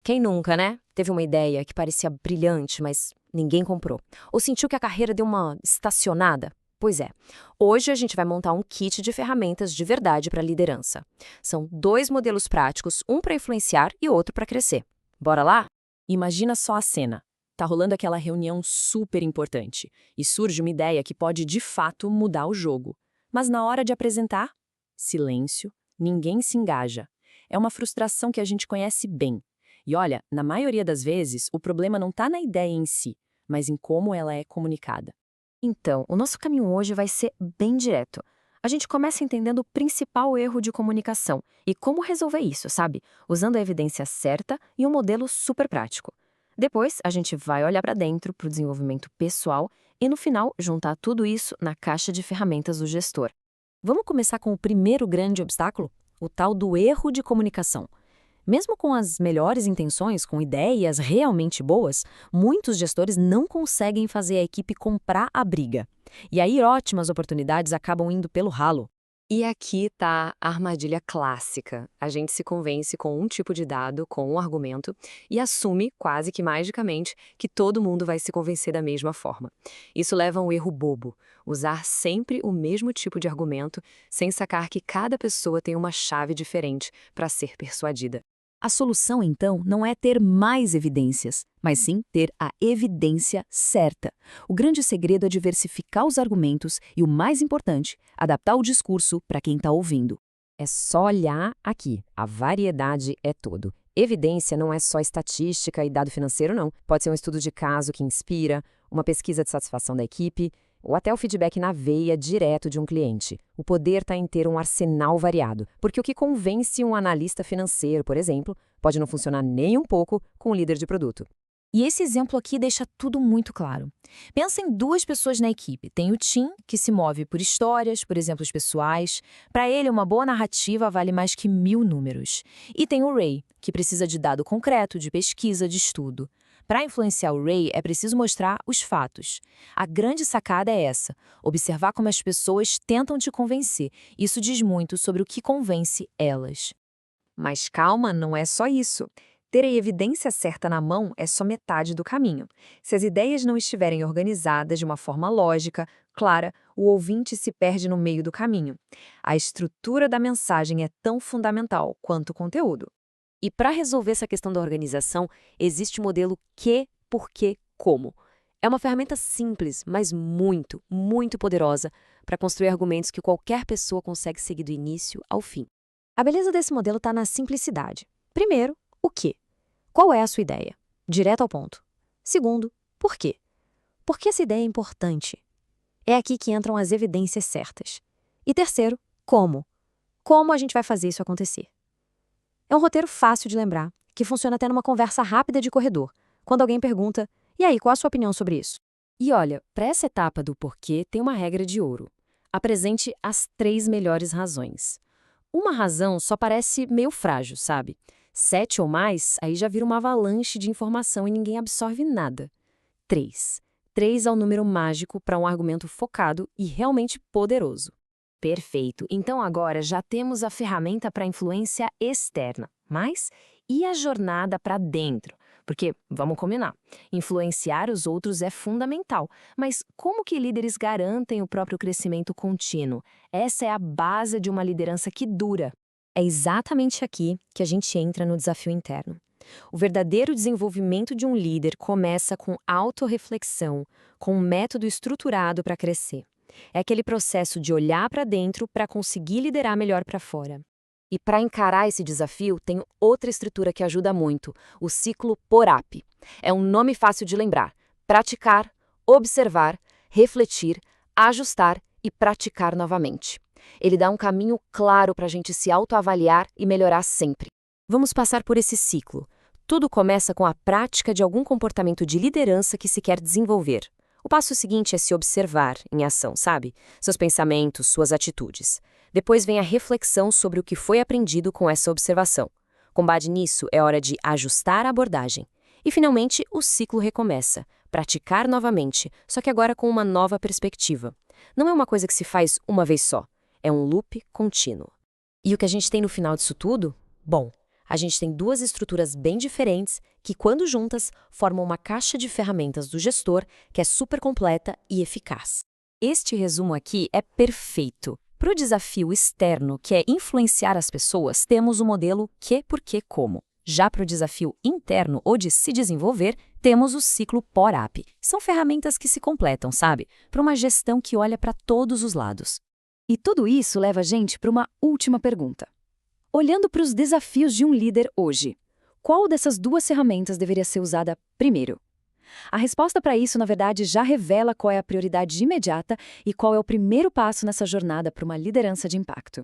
Quem nunca, né? Teve uma ideia que parecia brilhante, mas ninguém comprou. Ou sentiu que a carreira deu uma estacionada? Pois é. Hoje a gente vai montar um kit de ferramentas de verdade para liderança. São 2 modelos práticos, um para influenciar e outro para crescer. Bora lá? Imagina só a cena. Tá rolando aquela reunião super importante e surge uma ideia que pode de fato mudar o jogo. Mas na hora de apresentar, silêncio, ninguém se engaja. É uma frustração que a gente conhece bem. E olha, na maioria das vezes, o problema não está na ideia em si, mas em como ela é comunicada. Então, o nosso caminho hoje vai ser bem direto. A gente começa entendendo o principal erro de comunicação e como resolver isso, sabe? Usando a evidência certa e um modelo super prático. Depois, a gente vai olhar para dentro, para o desenvolvimento pessoal e, no final, juntar tudo isso na caixa de ferramentas do gestor. Vamos começar com o primeiro grande obstáculo? O tal do erro de comunicação. Mesmo com as melhores intenções, com ideias realmente boas, muitos gestores não conseguem fazer a equipe comprar a briga. E aí ótimas oportunidades acabam indo pelo ralo. E aqui está a armadilha clássica. A gente se convence com um tipo de dado, com um argumento, e assume, quase que magicamente, que todo mundo vai se convencer da mesma forma. Isso leva a um erro bobo: usar sempre o mesmo tipo de argumento, sem sacar que cada pessoa tem uma chave diferente para ser persuadida. A solução, então, não é ter mais evidências, mas sim ter a evidência certa. O grande segredo é diversificar os argumentos e, o mais importante, adaptar o discurso para quem está ouvindo. É só olhar aqui. A variedade é tudo. Evidência não é só estatística e dado financeiro, não. Pode ser um estudo de caso que inspira, uma pesquisa de satisfação da equipe, ou até o feedback na veia direto de um cliente. O poder está em ter um arsenal variado, porque o que convence um analista financeiro, por exemplo, pode não funcionar nem um pouco com o líder de produto. E esse exemplo aqui deixa tudo muito claro. Pensa em 2 pessoas na equipe. Tem o Tim, que se move por histórias, por exemplos pessoais. Para ele, uma boa narrativa vale mais que 1000 números. E tem o Ray, que precisa de dado concreto, de pesquisa, de estudo. Para influenciar o Ray, é preciso mostrar os fatos. A grande sacada é essa: observar como as pessoas tentam te convencer. Isso diz muito sobre o que convence elas. Mas calma, não é só isso. Ter a evidência certa na mão é só metade do caminho. Se as ideias não estiverem organizadas de uma forma lógica, clara, o ouvinte se perde no meio do caminho. A estrutura da mensagem é tão fundamental quanto o conteúdo. E para resolver essa questão da organização, existe o modelo que, porquê, como. É uma ferramenta simples, mas muito, muito poderosa para construir argumentos que qualquer pessoa consegue seguir do início ao fim. A beleza desse modelo está na simplicidade. Primeiro, o quê? Qual é a sua ideia? Direto ao ponto. Segundo, por quê? Por que essa ideia é importante? É aqui que entram as evidências certas. E terceiro, como? Como a gente vai fazer isso acontecer? É um roteiro fácil de lembrar, que funciona até numa conversa rápida de corredor, quando alguém pergunta: "E aí, qual a sua opinião sobre isso?" E olha, para essa etapa do porquê tem uma regra de ouro. Apresente as 3 melhores razões. Uma razão só parece meio frágil, sabe? 7 ou mais, aí já vira uma avalanche de informação e ninguém absorve nada. 3. 3 é o número mágico para um argumento focado e realmente poderoso. Perfeito. Então agora já temos a ferramenta para influência externa. Mas e a jornada para dentro? Porque, vamos combinar, influenciar os outros é fundamental. Mas como que líderes garantem o próprio crescimento contínuo? Essa é a base de uma liderança que dura. É exatamente aqui que a gente entra no desafio interno. O verdadeiro desenvolvimento de um líder começa com autorreflexão, com um método estruturado para crescer. É aquele processo de olhar para dentro para conseguir liderar melhor para fora. E para encarar esse desafio, tem outra estrutura que ajuda muito, o ciclo PORAP. É um nome fácil de lembrar: praticar, observar, refletir, ajustar e praticar novamente. Ele dá um caminho claro para a gente se autoavaliar e melhorar sempre. Vamos passar por esse ciclo. Tudo começa com a prática de algum comportamento de liderança que se quer desenvolver. O passo seguinte é se observar em ação, sabe? Seus pensamentos, suas atitudes. Depois vem a reflexão sobre o que foi aprendido com essa observação. Com base nisso, é hora de ajustar a abordagem. E, finalmente, o ciclo recomeça. Praticar novamente, só que agora com uma nova perspectiva. Não é uma coisa que se faz uma vez só. É um loop contínuo. E o que a gente tem no final disso tudo? Bom, A gente tem duas estruturas bem diferentes que, quando juntas, formam uma caixa de ferramentas do gestor que é super completa e eficaz. Este resumo aqui é perfeito. Para o desafio externo, que é influenciar as pessoas, temos o modelo que, porquê, como. Já para o desafio interno ou de se desenvolver, temos o ciclo POR-AP. São ferramentas que se completam, sabe? Para uma gestão que olha para todos os lados. E tudo isso leva a gente para uma última pergunta. Olhando para os desafios de um líder hoje, qual dessas duas ferramentas deveria ser usada primeiro? A resposta para isso, na verdade, já revela qual é a prioridade imediata e qual é o primeiro passo nessa jornada para uma liderança de impacto.